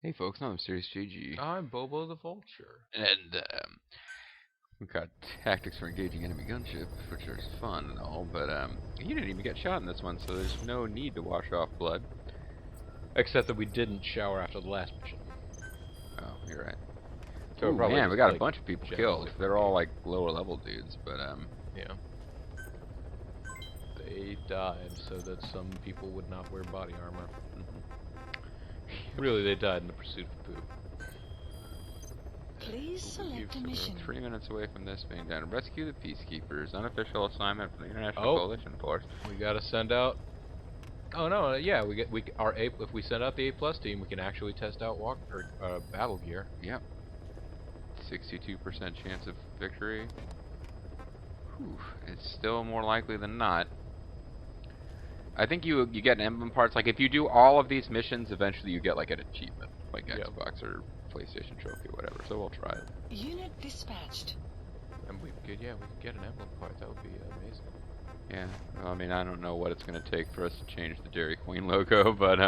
Hey folks, I'm Serious JG, I'm Bobo the Vulture. and we've got tactics for engaging enemy gunships, which are fun and all, but you didn't even get shot in this one, so there's no need to wash off blood. Except that we didn't shower after the last mission. Oh, you're right. So Ooh, probably man, we just, got a like, bunch of people generally killed. They're all forgave. like lower level dudes, but Yeah. They died so that some people would not wear body armor. Really, they died in the pursuit of poop. Please select a so mission. we're 3 minutes away from this being done. Rescue the peacekeepers, unofficial assignment for the International Oh. Coalition Force. We gotta send out. Oh no, yeah, if we send out the A+ team, we can actually test out battle gear. Yep. 62% chance of victory. Whew. It's still more likely than not. I think you get an emblem parts. Like if you do all of these missions, eventually you get like an achievement, like Xbox or PlayStation trophy, whatever. So we'll try it. Unit dispatched. And we could get an emblem part. That would be amazing. Yeah. Well, I mean, I don't know what it's going to take for us to change the Dairy Queen logo, but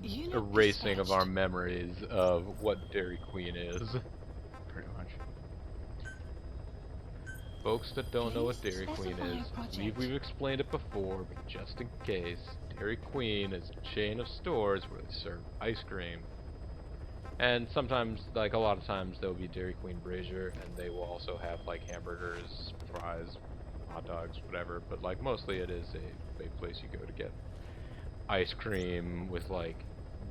Unit erasing of our dispatched. memories of what Dairy Queen is. pretty much. Folks that don't know what Please Dairy Queen specify is, project. we've explained it before, but just in case, Dairy Queen is a chain of stores where they serve ice cream. And sometimes, like a lot of times, there'll be Dairy Queen Brazier, and they will also have like hamburgers, fries, hot dogs, whatever. But like mostly it is a place you go to get ice cream with like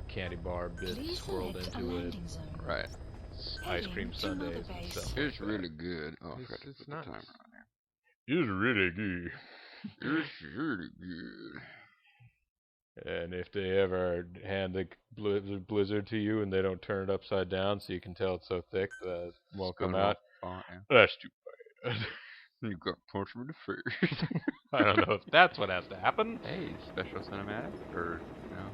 candy bar bits Please swirled select a into it, Right. zone. ice cream Heading to sundaes, Mother and Base. stuff It's like really that. good. Oh, I It's- forgot to it's put nice. the timer on there. It's really good. It's really good. And if they ever hand the blizzard to you and they don't turn it upside down so you can tell it's so thick that it won't come out, that's too bad. You got punched in the face. I don't know if that's what has to happen. Hey, special cinematic, or no?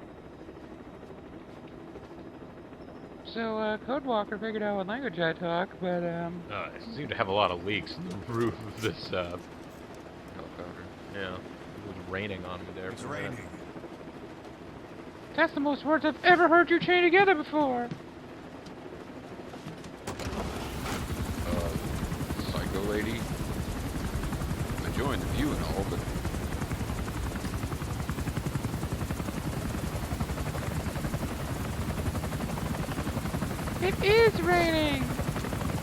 So, Codewalker figured out what language I talk, but I seem to have a lot of leaks in the roof of this. helicopter. Yeah, it was raining on me there. It's for a minute. raining. That's the most words I've ever heard you chain together before. Psycho lady. I'm enjoying the view and all, but it is raining.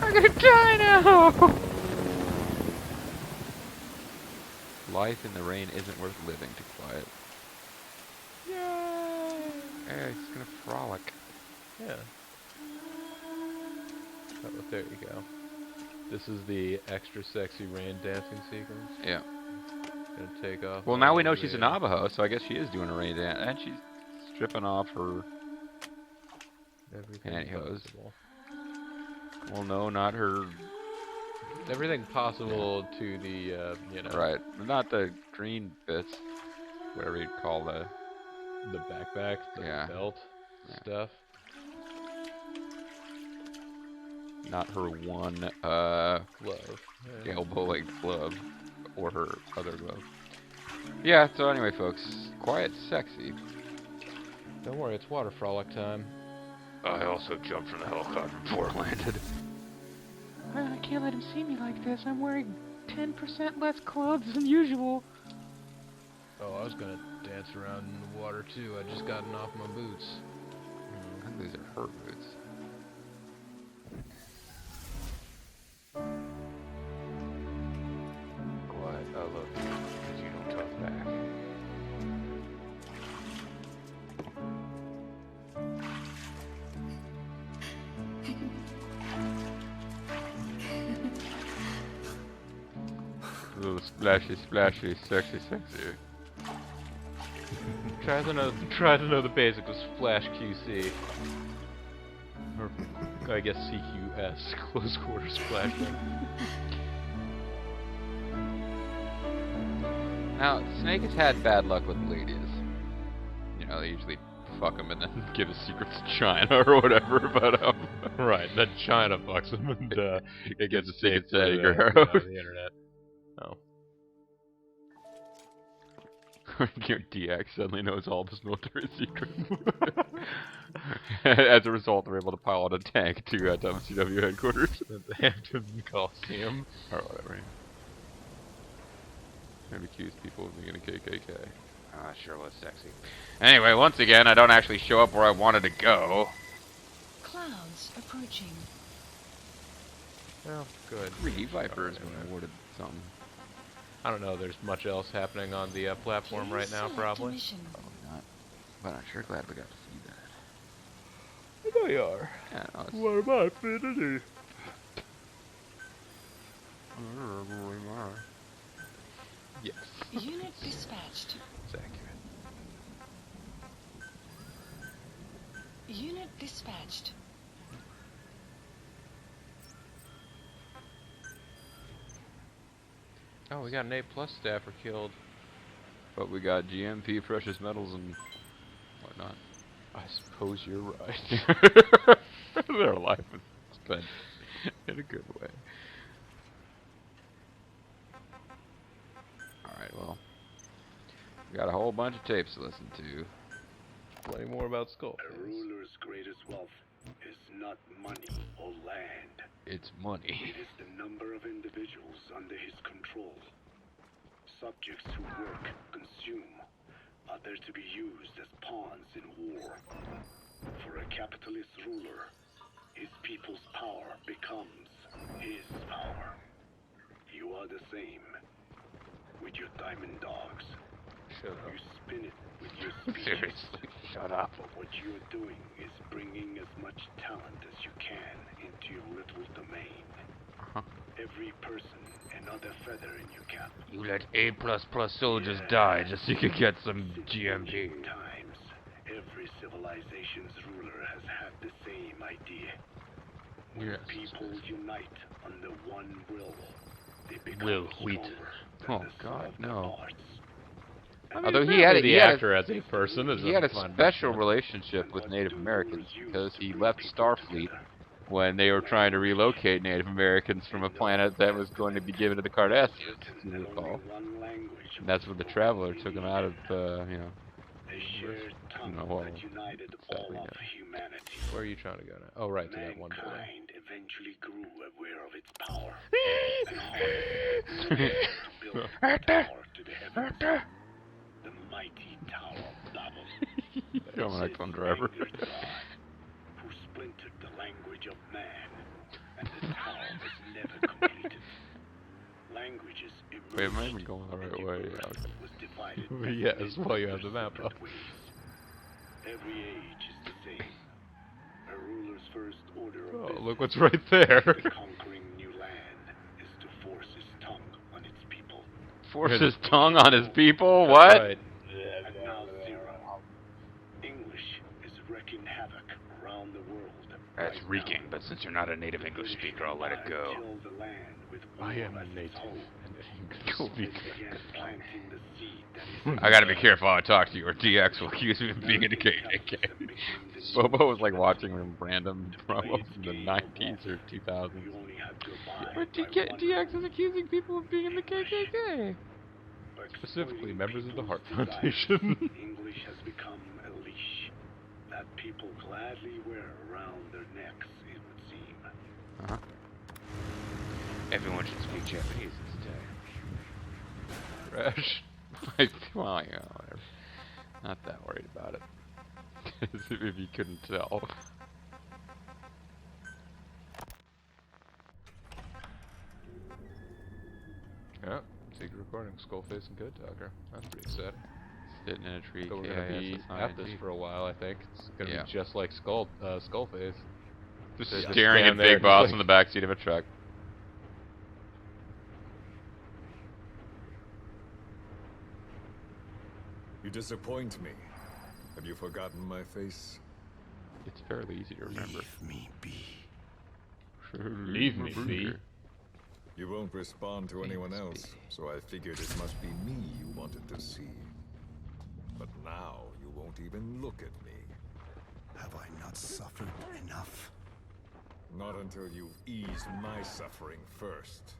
I'm gonna die now. Life in the rain isn't worth living. To quiet. Yay! Hey, he's gonna frolic. Yeah. Oh, there you go. This is the extra sexy rain dancing sequence. Yeah. Gonna take off. Well, now we all know the she's a way. Navajo, so I guess she is doing a rain dance, and she's stripping off her. Everything Pantyhose. possible. Well, no, not her. Everything possible to the, Right, not the green bits. Whatever you'd call the. the backpack, the Yeah. belt Yeah. stuff. Not her one Glove. Yeah. elbow-length glove, or her other glove. Yeah. So anyway, folks, quiet, sexy. Don't worry, it's water frolic time. I also jumped from the helicopter before it landed. I can't let him see me like this. I'm wearing 10% less clothes than usual. Oh, I was gonna dance around in the water too. I just gotten off my boots. I think these are her boots. Quiet. Oh look, because you don't talk back. A little splashy, splashy, sexy, sexy. Try to know the basics of Splash QC. Or I guess CQS, close quarter splashing. Now, Snake has had bad luck with ladies. You know, they usually fuck him and then give his secrets to China or whatever, but Right, then China fucks him and it gets the saved secrets to out of your the internet. Oh. Your DX suddenly knows all of his military secrets. As a result, they're able to pilot a tank to WCW headquarters. The Hampton Coliseum. Or whatever. Maybe accuse people of being a KKK. Sure was sexy. Anyway, once again, I don't actually show up where I wanted to go. Clouds approaching. Oh, good. 3 Vipers been awarded something. I don't know. There's much else happening on the platform right now, probably. Probably not. But I'm sure glad we got to see that. They are. Yeah, no, it's... What am I finity? Yes. Unit dispatched. It's accurate. Unit dispatched. Oh, we got an A+ staffer killed. But we got GMP precious metals and whatnot. I suppose you're right. Their life was spent in a good way. Alright, well. We got a whole bunch of tapes to listen to. Plenty more about Skull. A ruler's greatest wealth is not money or land. It's money. It is the number of individuals under his control. Subjects who work, consume, are there to be used as pawns in war. For a capitalist ruler, his people's power becomes his power. You are the same. With your diamond dogs, Shut up. you spin it with your speeches. Seriously, shut up. But what you're doing is bringing as much talent as you can into your little domain. Every person another feather in your cap. You let A++ soldiers die just so you could get some Since GMP. ancient times, every civilization's ruler has had the same idea. When Yes. people unite under one will, they become Will stronger Wheaton. than Oh, the sum God, of their no. parts. Although he apparently had the actor as a person is he had a fine special person. relationship And with what Native do Americans rulers use because to he bring left people Starfleet together? when they were trying to relocate Native Americans from a planet that was going to be given to the Cardassians, if you And recall. only one language And that's when the Traveler took him out of, you know, a shared tongue well, that united all sadly, of no. humanity. Where are you trying to go now? Oh, right, to that one building. Mankind eventually grew aware of its power and harnessed it to build a tower to the heavens. The mighty Tower of Babel. You're my Sid clone driver. angered God, who splintered the language of man, and the tower was never completed. Languages emerged. Wait, am I even going the right and the way? earth Yeah, okay. was divided Yes, into while you have the map separate up. ways. Every age is the same. A ruler's first order of Oh, business look what's right there. in conquering new land is to force his tongue on its people. Force his tongue on his people? What? Right. And now zero. English is wreaking havoc around the world. That's right reeking, now. but since you're not a native English speaker, I'll let it go. Till the land with I am war a as its native home. and English Cool. It speaker. began planting the seed that is I gotta be careful how I talk to you, or DX will accuse me of being in the KKK. Bobo was like watching random promos from the 90s or 2000s. you only had to abide But by one DX rule. is accusing people of being in the KKK. By Specifically, exploiting members of the people's Heart desires, Foundation. English has become a leash that people gladly wear around their necks, it would seem. Uh-huh. Everyone should speak Japanese instead. Crash. Well, yeah, whatever. Not that worried about it. If you couldn't tell. Yeah, secret recording, Skullface and Code Talker. That's pretty exciting. Sitting in a tree, So we're gonna be at this for a while, I think. It's gonna Yeah. be just like Skullface. Just Just staring at stand there, Big just Boss like- in the backseat of a truck. You disappoint me. Have you forgotten my face? It's fairly easy to remember. me be. Leave me be. You won't respond to anyone else, so I figured it must be me you wanted to see. But now you won't even look at me. Have I not suffered enough? Not until you've eased my suffering first.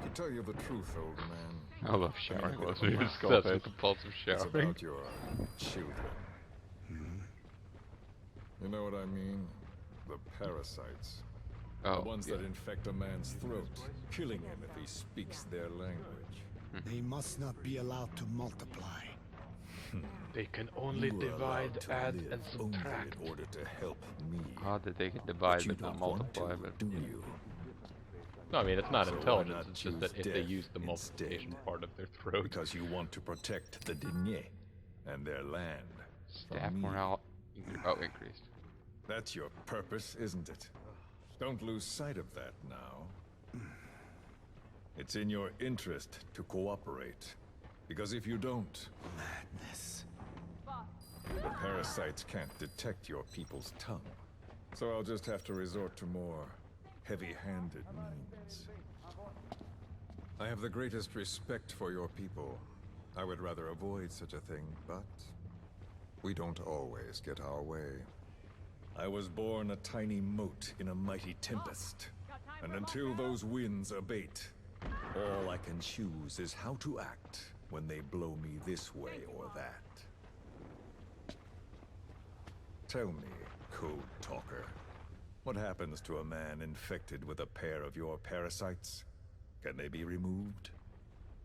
To tell you the truth, old man, I love showering bit close of to a his skull That's face. with compulsive it's showering. about your children. You know what I mean? The parasites. Oh, The ones yeah. that infect a man's throat, killing him if he speaks their language. They must not be allowed to multiply. They can only You are divide, allowed to add, live and only subtract. in order to help me. Odd that they can divide But you but not don't want multiply, to, but do you? No, I mean, it's not So why intelligence, not it's just choose that if they death use the multiplication instead? part of their throat. Because you want to protect the Digne and their land. from staff me. morale increased. That's your purpose, isn't it? Don't lose sight of that now. It's in your interest to cooperate. Because if you don't, Madness. the parasites can't detect your people's tongue. So I'll just have to resort to more heavy-handed means. I have the greatest respect for your people. I would rather avoid such a thing, but we don't always get our way. I was born a tiny mote in a mighty tempest, and until those winds abate, all I can choose is how to act when they blow me this way or that. Tell me, Code Talker, what happens to a man infected with a pair of your parasites? Can they be removed?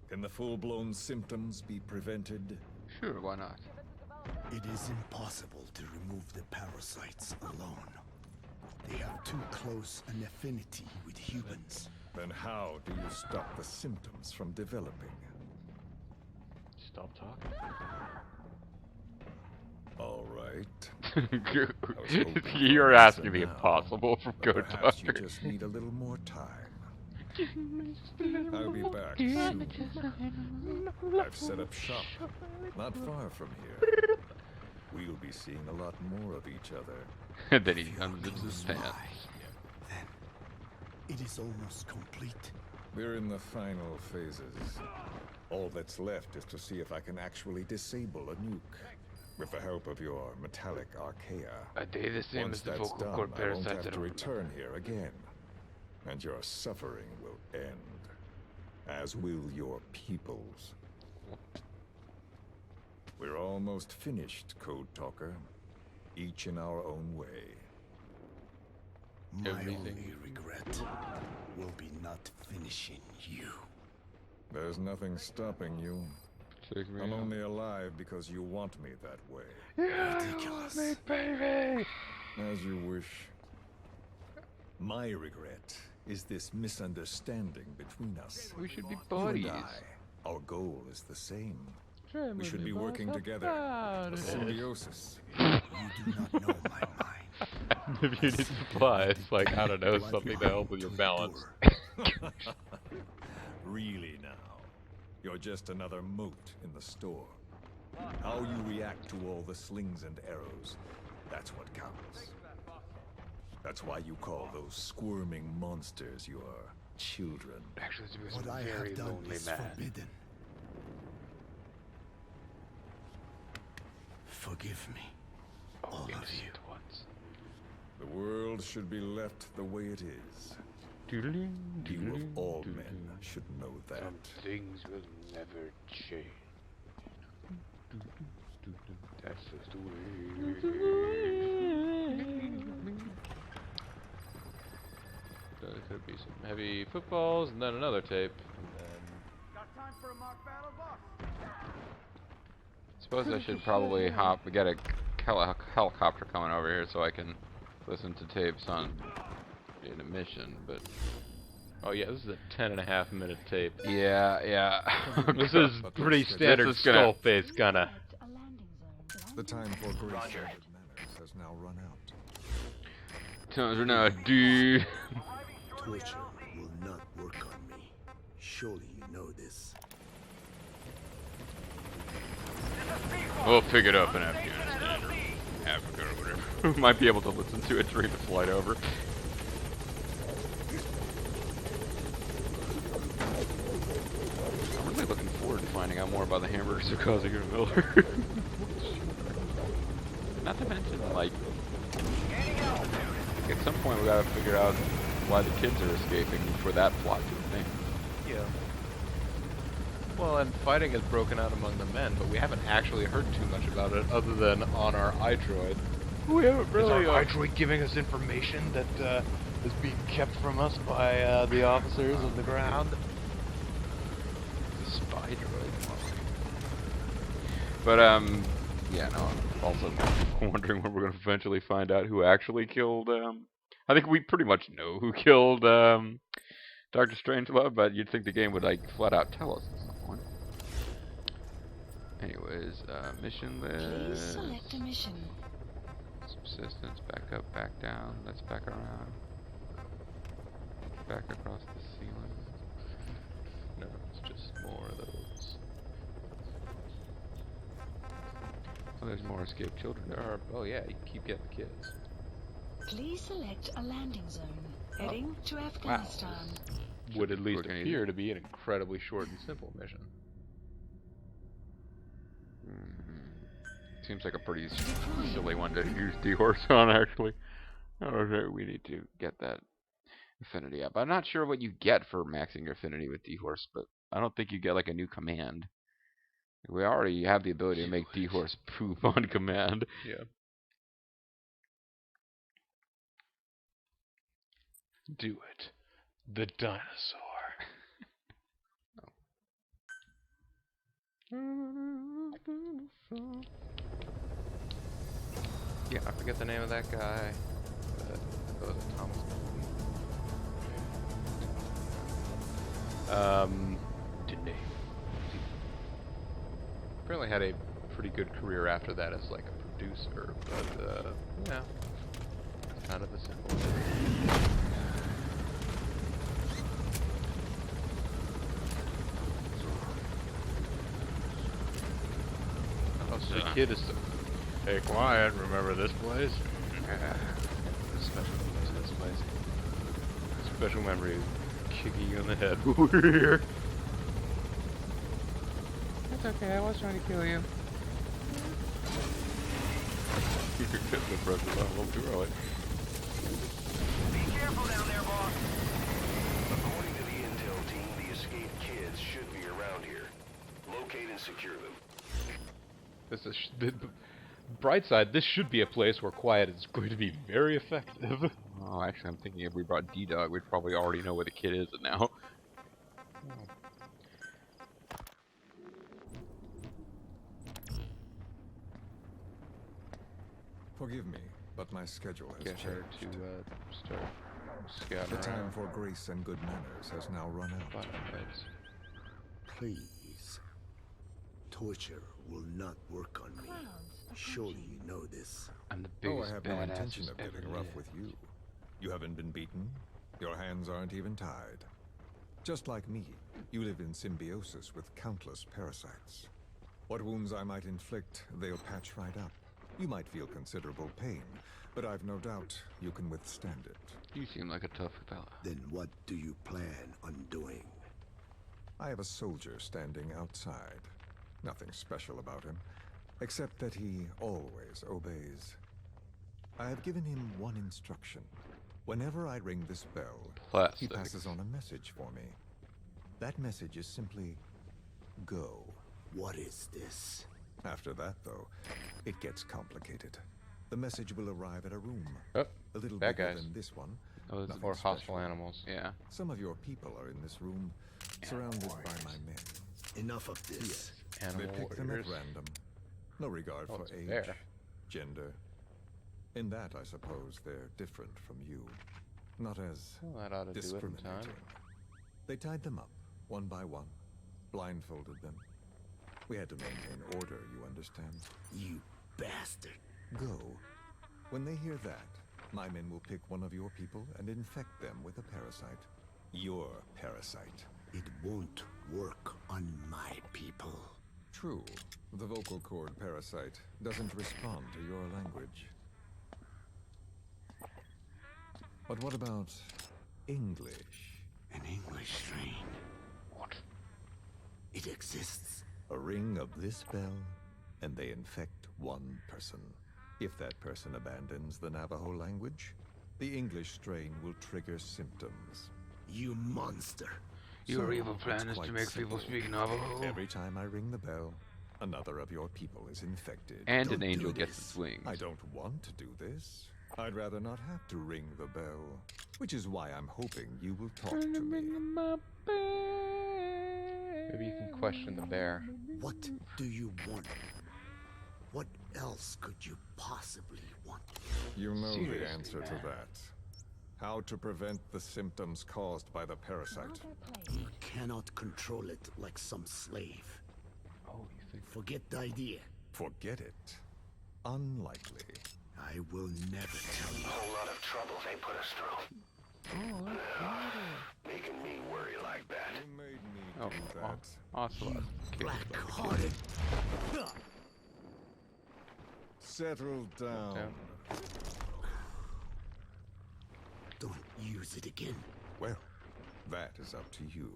Can the full-blown symptoms be prevented? Sure, why not? It is impossible to remove the parasites alone. They have too close an affinity with humans. Then how do you stop the symptoms from developing? Stop talking. All right. You're asking me impossible from But Code perhaps you Talker. just need a little more time. I'll be back soon. I've set up shop, not far from here. We'll be seeing a lot more of each other. And then he unzips his pants. Then it is almost complete. We're in the final phases. All that's left is to see if I can actually disable a nuke. With the help of your metallic archaea. Are they the same Once as the that's vocal done, cord I won't parasites? have to return here again. And your suffering will end. As will your people's. We're almost finished, Code Talker. Each in our own way. My Everything. only regret will be not finishing you. There's nothing stopping you. Take me I'm out. only alive because you want me that way. Ridiculous. baby! As you wish. My regret is this misunderstanding between us. We should be You buddies. and I, our goal is the same. We should be working together. A symbiosis. You do not know my mind. If you need supplies, like, I don't know, something to help with your balance. Really now. You're just another mote in the store. How you react to all the slings and arrows, that's what counts. That's why you call those squirming monsters your children. Actually, this was What a I very have done lonely is man. forbidden. Forgive me, all of you. Innocent ones. The world should be left the way it is. Doodling, You doodling, of all doodling. men should know that. Some things will never change. That's just the way. There could be some heavy footballs, and then another tape, and then. Suppose I should probably get a helicopter coming over here so I can listen to tapes on in a mission, but. Oh yeah, this is a 10.5 minute tape. Yeah. This is pretty standard This is gonna- skull face, kinda. A landing zone. The time for grace-minded manners has now run out. Times are now, dude. Torture will not work on me. Surely you know this. We'll pick it up in Afghanistan or Africa or whatever. We might be able to listen to it during the flight over. I'm really looking forward to finding out more about the hamburgers are causing a Miller. Not to mention, like, at some point we gotta figure out why the kids are escaping for that plot to think. Yeah. Well, and fighting has broken out among the men, but we haven't actually heard too much about it other than on our iDroid. We haven't Is really. our droid giving us information that is being kept from us by the officers on the ground? The spy droid. But yeah, no. I'm also wondering when we're going to eventually find out who actually killed. I think we pretty much know who killed Dr. Strangelove, but you'd think the game would like flat out tell us at some point. Anyways, mission Please list. select a mission. Subsistence, back up, back down. Let's back around. Back across the ceiling. No, it's just more of those. Oh, there's more escaped children. There are. Oh yeah, you keep getting the kids. Please select a landing zone. Heading to Afghanistan. Would at least We're gonna appear to be an incredibly short and simple mission. Seems like a pretty Deploying. silly one to use D-Horse on, actually. Okay, we need to get that affinity up. I'm not sure what you get for maxing your affinity with D-Horse, but I don't think you get like a new command. We already have the ability to make D-Horse poop on command. Yeah. Do it. The dinosaur. Yeah, I forget the name of that guy. Was it Thomas? Dave. Apparently had a pretty good career after that as like a producer, but yeah, it's kind of a simple. Oh, so the kid is. Hey, quiet! Remember this place? Special to this place. Special memory of kicking you in the head over here. That's okay, I was trying to kill you. You're getting the pressure on a little too early. Be careful down there, boss. According to the intel team, the escaped kids should be around here. Locate and secure them. This is the bright side. This should be a place where quiet is going to be very effective. Oh, actually, I'm thinking if we brought D-Dog, we'd probably already know where the kid is now. Forgive me, but my schedule has Get her changed. to start scouting The time around. for grace and good manners has now run out. Button heads. Please. Torture will not work on me. Surely you know this. I'm the Oh, I biggest have no badass intention who's of ever getting rough lived. with you. You haven't been beaten. Your hands aren't even tied. Just like me, you live in symbiosis with countless parasites. What wounds I might inflict, they'll patch right up. You might feel considerable pain, but I've no doubt you can withstand it. You seem like a tough fella. Then what do you plan on doing? I have a soldier standing outside. Nothing special about him, except that he always obeys. I have given him one instruction. Whenever I ring this bell, he Plastic. passes on a message for me. That message is simply, go. What is this? After that, though, it gets complicated. The message will arrive at a room. Oh, A little bad bigger guys. than this one. Oh, Nothing Or hostile special. animals. Yeah. Some of your people are in this room, surrounded by my men. Enough of this. Animal They pick them warriors. at random. No regard Oh, for it's age, fair. gender. In that, I suppose, they're different from you. Not as Well, that ought to do it in time. discriminating. They tied them up, one by one, blindfolded them. We had to maintain order, you understand? You bastard. Go. When they hear that, my men will pick one of your people and infect them with a parasite. Your parasite. It won't work on my people. True. The vocal cord parasite doesn't respond to your language. But what about English? An English strain. What? It exists. A ring of this bell, and they infect one person. If that person abandons the Navajo language, the English strain will trigger symptoms. You monster. Your So, evil it's plan is to quite make people simple. speak Navajo? Every time I ring the bell, Another of your people is infected. And an Don't angel do gets this. its wings. I don't want to do this. I'd rather not have to ring the bell, which is why I'm hoping you will talk to me. Maybe you can question the bear. What do you want? What else could you possibly want? You know the Seriously, answer to man. that. How to prevent the symptoms caused by the parasite. You cannot control it like some slave. Oh, you think? Forget the idea. Forget it. Unlikely. I will never tell you. A whole lot of trouble they put us through. Making me worry like that. You made me Oh, do that. Ocelot. Black-hearted. Settle down. Down. Don't use it again. Well, that is up to you.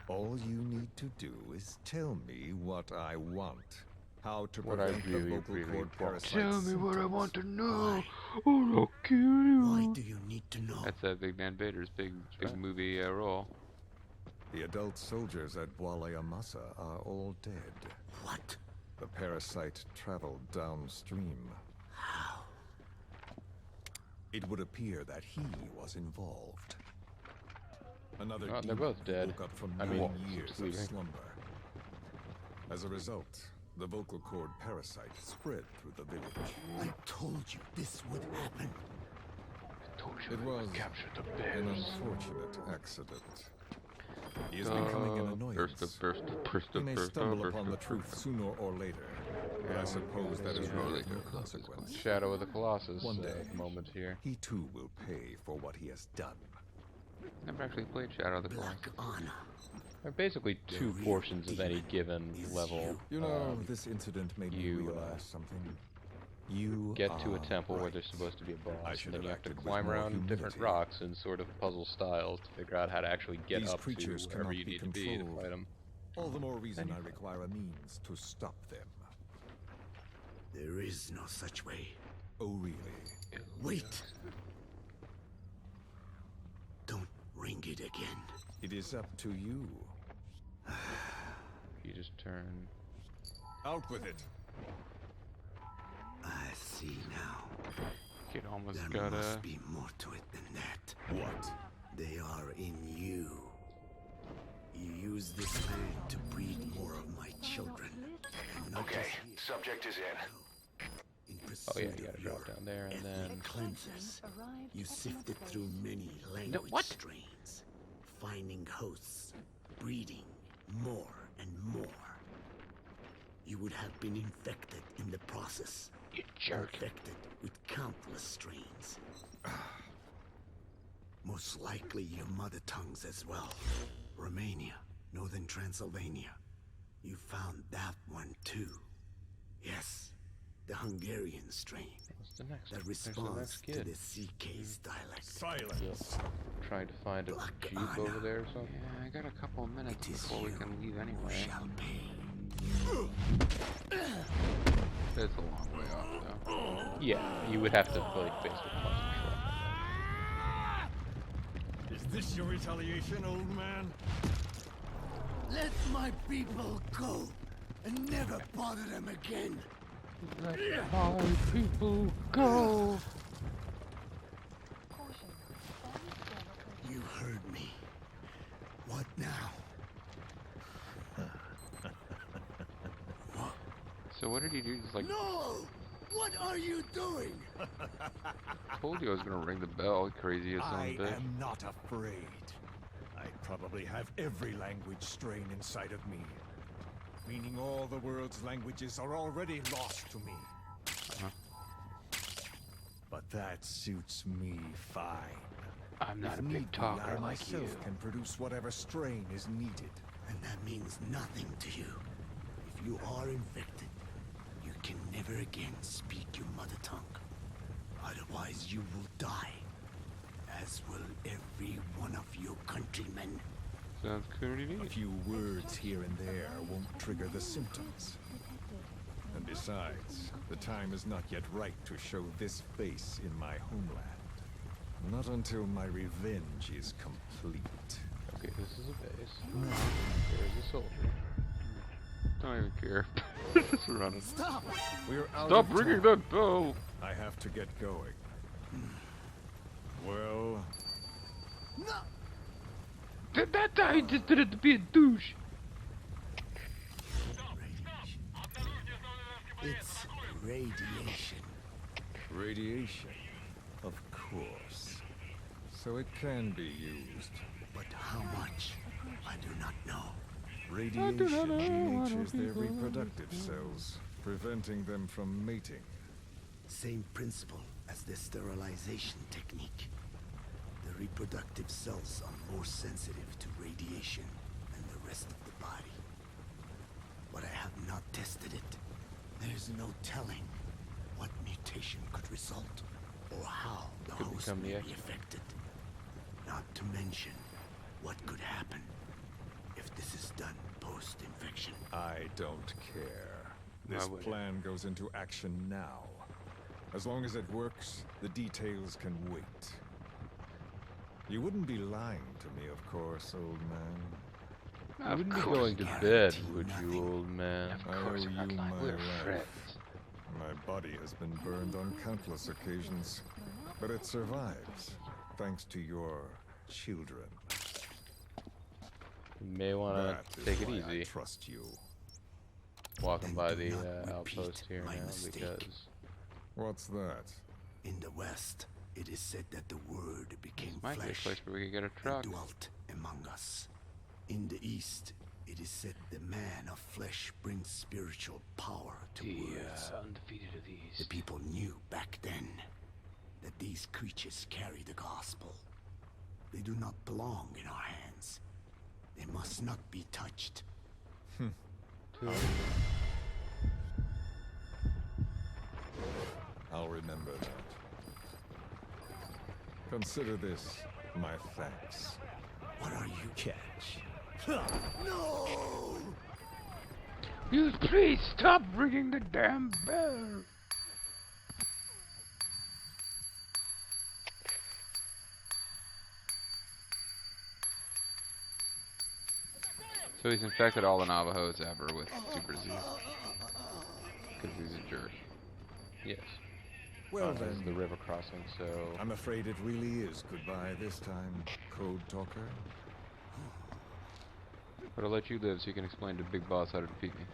All you need to do is tell me what I want. How to What I prevent really, the vocal really cord want. parasite. Tell me what I want to know. Why? Or I'll kill you. Why do you need to know? That's Big Man Vader's big right. movie role. The adult soldiers at Bwale Amasa are all dead. What? The parasite traveled downstream. How? It would appear that he was involved. Another Oh, they're demon both dead. woke up from I 9 mean, years of sleeping. slumber. As a result, the vocal cord parasite spread through the village. I told you this would happen. It was an unfortunate accident. He is becoming an annoyance. He may stumble upon the truth sooner or later, but I suppose that is really no consequence. Shadow of the Colossus One day. moment here. He too will pay for what he has done. Never actually played Shadow of the Black Colossus. honor. There are basically two real portions of any demon given is level. You know, this incident made me you, realize something. You Get to a are temple where right. there's supposed to be a I boss, should and then you have have to acted with climb more around different humility. rocks in sort of puzzle styles to figure out how to actually get These up to creatures wherever cannot you be need to be to controlled. fight them. All the more reason I require a means to stop them. There is no such way. Oh, really? Wait. Don't ring it again. It is up to you. You just turn. Out with it. I see now. Kid almost There got must be more to it than that. What? They are in you. You use this land to breed more of my children. And not Okay, just here, subject is in. in Oh pursuit yeah, you of gotta your drop down there and then. ethnic cleansers. You sifted through many language what? strains, finding hosts, breeding more and more. You would have been infected in the process. You jerk. Infected with countless strains. Most likely your mother tongues as well. Romania, northern Transylvania. You found that one too. Yes, the Hungarian strain What's the next? that There's the responds next to kid. the CK's dialect. Silence. Trying to find a Black jeep Anna. over there or something. Yeah, I got a couple of minutes It is before we you can leave who anyway. shall pay. It's a long way off, though. Yeah, you would have to like basically concentrate. Is this your retaliation, old man? Let my people go and never bother them again. Let my people go. You heard me. What now? So what did he do? Just like No! What are you doing? told you I was gonna ring the bell, crazy as son I of a bitch. am not afraid. I probably have every language strain inside of me. Meaning all the world's languages are already lost to me. But that suits me fine. I'm not If a need big be, talker I like you. myself can produce whatever strain is needed. And that means nothing to you. If you are infected, you can never again speak your mother tongue. Otherwise, you will die. As will every one of your countrymen. Sounds cool to A me. few words here and there won't trigger the symptoms. And besides, the time is not yet right to show this face in my homeland. Not until my revenge is complete. Okay, this is a base. There's a soldier. Don't even care. Just running. Stop! We're out Stop of ringing time. that bell! I have to get going. Well, No! That guy just did it to be a douche. Radiation. It's radiation. radiation. Of course. So it can be used. But how much? I do not know. Radiation denatures their reproductive cells, preventing them from mating. Same principle as the sterilization technique. The reproductive cells are more sensitive to radiation than the rest of the body. But I have not tested it. There's no telling what mutation could result, or how the Could host become the may X. be affected. Not to mention what could happen if this is done post-infection. I don't care. This would. plan goes into action now. As long as it works, the details can wait. You wouldn't be lying to me, of course, old man. You wouldn't be course. going to bed, Guarantee would you, nothing. old man? Of I course owe I'm not you lying. my We're life. friends. My body has been burned on countless occasions, but it survives, thanks to your children. You may want That to is take it why I easy. trust you. Walking And by do the not repeat outpost here my now mistake. because What's that? In the West, it is said that the Word became Might be a flesh place where we could get a and truck. dwelt among us. In the East, it is said the man of flesh brings spiritual power to words. undefeated of The these. people knew back then that these creatures carry the gospel. They do not belong in our hands. They must not be touched. I'll remember that. Consider this my thanks. What are you? Catch. No! You please stop ringing the damn bell. So he's infected all the Navajos ever with super disease. Because he's a jerk. Yes. Well As the then, river crossing, so I'm afraid it really is goodbye this time, Code Talker. But I'll let you live so you can explain to Big Boss how to defeat me.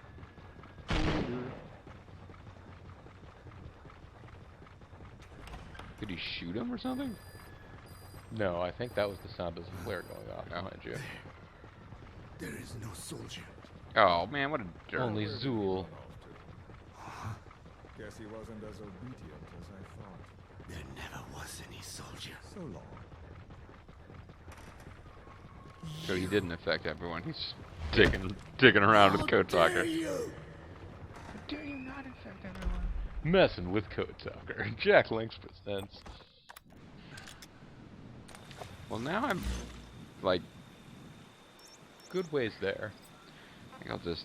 Did he shoot him or something? no, I think that was the sound of the flare going off behind you. There is no soldier. Oh man, what a jerk. Only Where did he Zool. run off to? Guess he wasn't as obedient as I thought. There never was any soldier. So long. So he didn't affect everyone. He's just digging around with Code Talker. You? Do you not affect everyone? Messing with Code Talker. Jack Links presents. Well, now I'm like, Good ways there. I think I'll just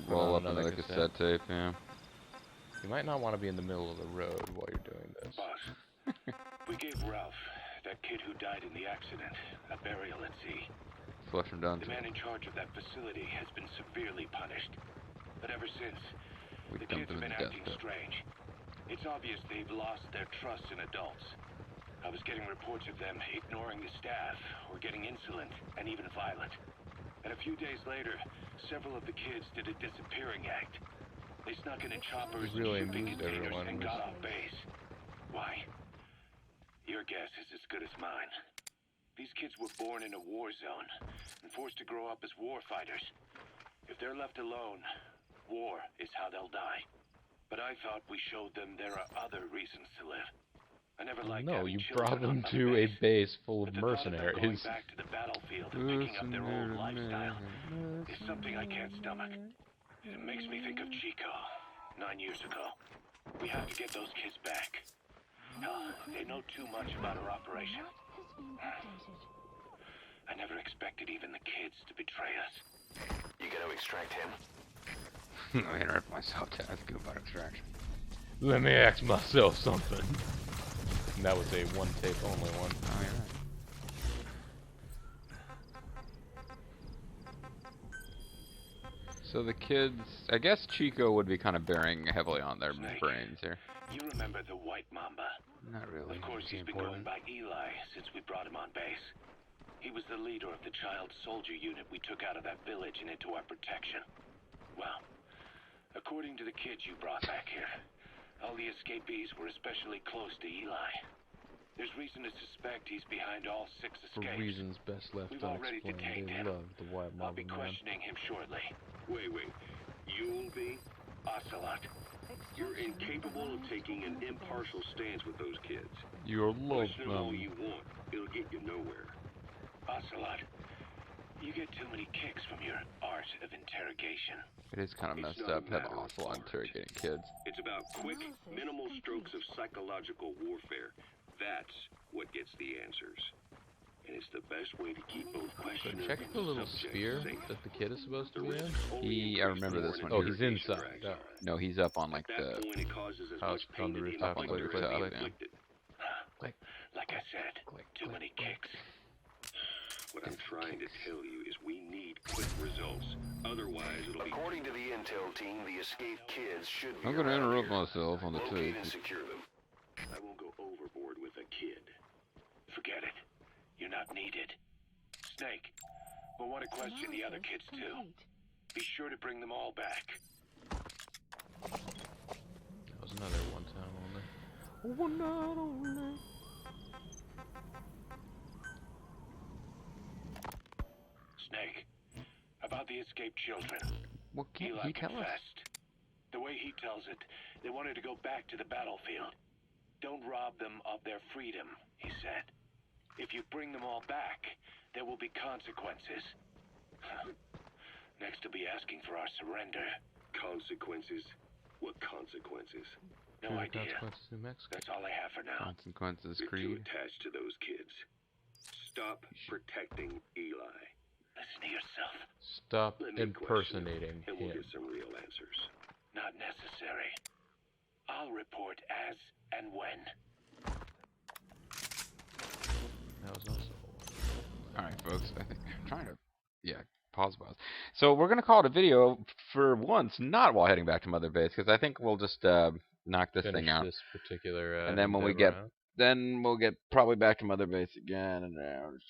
Put roll on up another another cassette tape. Yeah. You might not want to be in the middle of the road while you're doing this. Boss, we gave Ralph, that kid who died in the accident, a burial at sea. Flush him down. The man in charge of that facility has been severely punished. But ever since, We the dumped kids him have in been the death acting pit. strange. It's obvious they've lost their trust in adults. I was getting reports of them ignoring the staff, or getting insolent, and even violent. And a few days later, several of the kids did a disappearing act. They snuck into choppers Really and shipping amused containers everyone. and got off base. Why? Your guess is as good as mine. These kids were born in a war zone and forced to grow up as war fighters. If they're left alone, war is how they'll die. But I thought we showed them there are other reasons to live. I never liked No, having you children brought them on to my a base full but of the thought them going mercenaries. back to the battlefield and picking up their old lifestyle is something I can't stomach. It makes me think of Chico, 9 years ago. We have to get those kids back. Hell, they know too much about our operation. I never expected even the kids to betray us. You gonna extract him? I interrupt myself to ask you about extraction. Let me ask myself something. And that was a one tape only one. Oh, you're right. So the kids, I guess Chico would be kind of bearing heavily on their Snake. brains here. You remember the White Mamba? Not really. Of course, he's been going by Eli since we brought him on base. He was the leader of the child soldier unit we took out of that village and into our protection. Well, according to the kids you brought back here, all the escapees were especially close to Eli. There's reason to suspect he's behind all 6 For escapes. reasons best left We've already unexplained, detained they him. love the White I'll Mamba be man. questioning him shortly. Wait. You'll be? Ocelot. You're incapable of taking an impartial stance with those kids. You're love Question all them. you want. It'll get you nowhere. Ocelot, you get too many kicks from your art of interrogation. It is kind of It's messed not a up having matter of Ocelot art. interrogating kids. It's about quick, Analysis minimal complete. strokes of psychological warfare. That's what gets the answers. And it's the best way to keep both So questioner check and the little subject sphere safe. that the kid is supposed to The be in. risks only I increase remember the this more one. an Oh, he's interrogation inside. drags on. No, he's up on like At that the. point, it causes as Oh, much it's on pain the to the rooftop, on the inflictor as rooftop, the yeah. inflicted. Click. Like I said, Click, too click, many click. kicks. What I'm trying to tell you is we need quick results. Otherwise, it'll be... According to the intel team, the escaped kids should be I'm gonna around interrupt here. myself on the Locate tape. and secure them. I won't go overboard with a kid. Forget it. You're not needed. Snake, we'll want to question the other kids Analysis too. complete. Be sure to bring them all back. That was another one time only. One night only. Snake, about the escaped children. What can't Eli he tell us? confessed. The way he tells it, they wanted to go back to the battlefield. Don't rob them of their freedom, he said. If you bring them all back, there will be consequences. Next to be asking for our surrender. Consequences? What consequences? No True idea. consequences in Mexico. That's all I have for now. Consequences, You're too Creed. attached to those kids. Stop protecting Eli. Listen to yourself. Stop Let me question impersonating and we'll him. get some real answers. Not necessary. I'll report as and when. That was also. Alright, folks. I think I'm trying to. Yeah, pause. So we're gonna call it a video for once, not while heading back to Mother Base, because I think we'll just knock this Finish thing out, this particular. and then when we endeavor get, out. then we'll get probably back to Mother Base again, and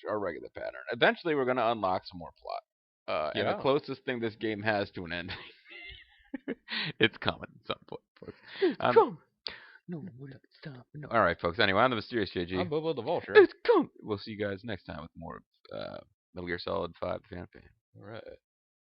our regular pattern. Eventually, we're gonna unlock some more plot. And the Yeah. closest thing this game has to an ending. It's coming at some point, folks. No, what up? Stop. No. All right, folks. Anyway, I'm the Mysterious JG. I'm Bobo the Vulture. It's coming. We'll see you guys next time with more Metal Gear Solid 5 Fan. All right.